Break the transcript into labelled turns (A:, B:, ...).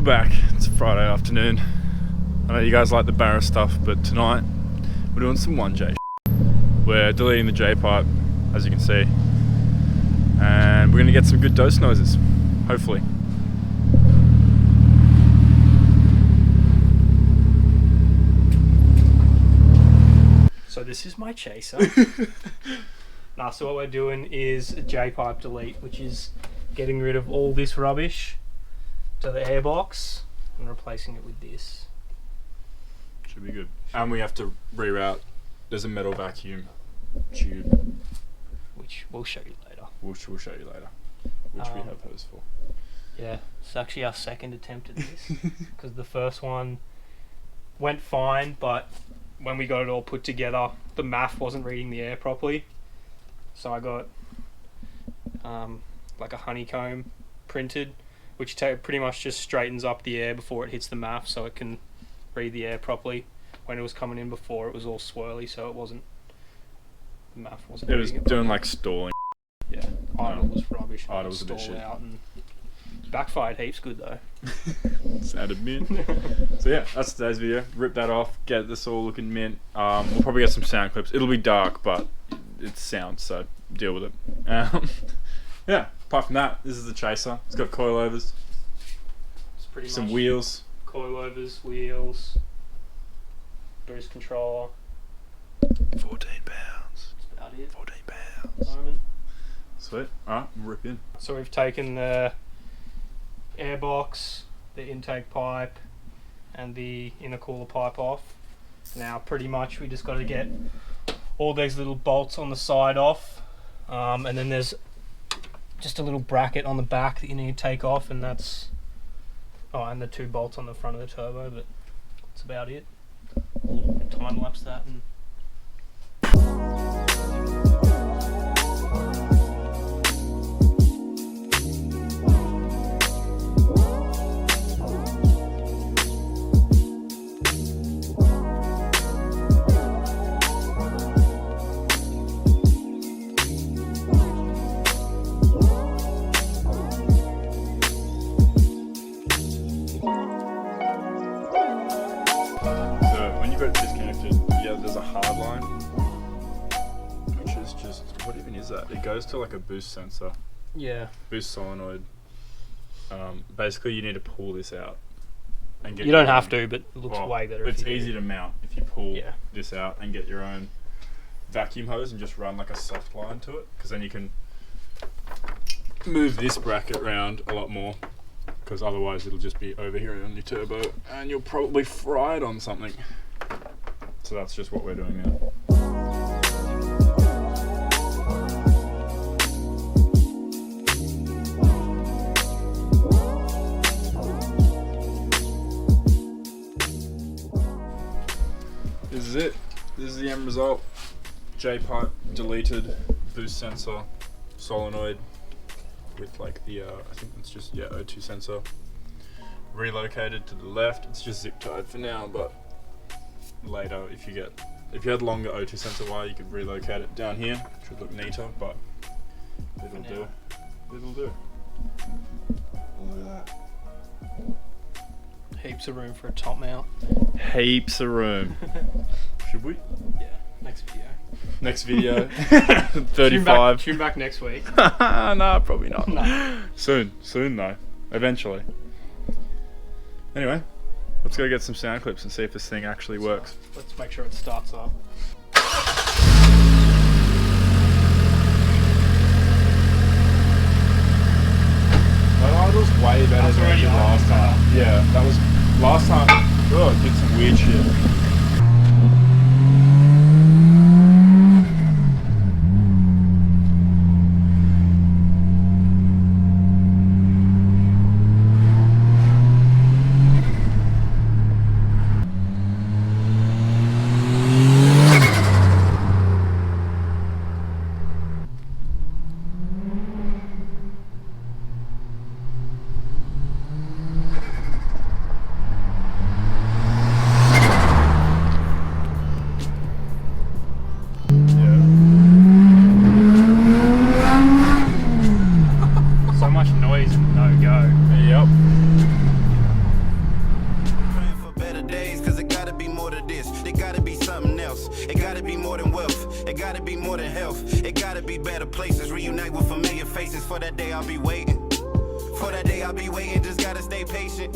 A: back. It's Friday afternoon. I know you guys like the Barra stuff, but tonight we're doing some 1J. We're deleting the Jpipe, as you can see, and we're going to get some good dose noises, hopefully.
B: So this is my chaser. So what we're doing is a Jpipe delete, which is getting rid of all this rubbish to the airbox and replacing it with this.
A: Should be good. And we have to reroute. There's a metal vacuum tube,
B: Which we'll show you later.
A: We'll show you later, which we have hose for.
B: Yeah, it's actually our second attempt at this because the first one went fine, but when we got it all put together, the math wasn't reading the air properly. So I got like a honeycomb printed, which pretty much just straightens up the air before it hits the math so it can read the air properly. When it was coming in before, it was all swirly, so the math wasn't
A: It was
B: reading
A: doing like stalling.
B: Yeah, idle was rubbish.
A: Idle was a bit shit.
B: Out and backfired heaps good though.
A: Sounded mint. So yeah, that's today's video. Rip that off, get this all looking mint. We'll probably get some sound clips. It'll be dark, but it's sound, so deal with it. Yeah, apart from that, this is the chaser. It's got coilovers,
B: It's pretty
A: some
B: much
A: wheels.
B: coilovers, wheels, boost controller.
A: 14 pounds.
B: That's about it.
A: 14
B: At
A: pounds.
B: the moment.
A: Sweet. Alright, we'll rip in.
B: So we've taken the airbox, the intake pipe, and the intercooler pipe off. Now pretty much we just got to get all these little bolts on the side off, and then there's just a little bracket on the back that you need to take off, and that's and the two bolts on the front of the turbo, but that's about it. We'll time lapse that and
A: there's a hard line, which is just, what even is that? It goes to like a boost sensor.
B: yeah.
A: Boost solenoid. Basically you need to pull this out and get
B: You don't have to, but it looks
A: well,
B: way better.
A: It's
B: if you
A: easy
B: do.
A: to mount if you pull
B: Yeah.
A: this out and get your own vacuum hose and just run like a soft line to it, because then you can move this bracket around a lot more, because otherwise it'll just be over here on your turbo and you'll probably fry it on something. So that's just what we're doing now. This is it. This is the end result. Jpipe deleted, boost sensor, solenoid with like the, I think it's just, yeah, O2 sensor. Relocated to the left. It's just zip tied for now, but later if you had longer O2 sensor wire, you could relocate it down here. Should look neater, but it'll do. It'll do. Look at that.
B: Heaps of room for a top mount.
A: Heaps of room. Should we?
B: Yeah, next video.
A: Next video. 35.
B: Tune back next week.
A: No, probably not.
B: No.
A: Soon though. Eventually. Anyway, let's go get some sound clips and see if this thing actually works.
B: Let's make sure it starts up.
A: That idle's way better than it did last time. Yeah, that was last time. Oh, it did some weird shit.
C: gotta be more than health. It gotta be better places. Reunite with familiar faces. For that day I'll be waiting. For that day I'll be waiting, just gotta stay patient.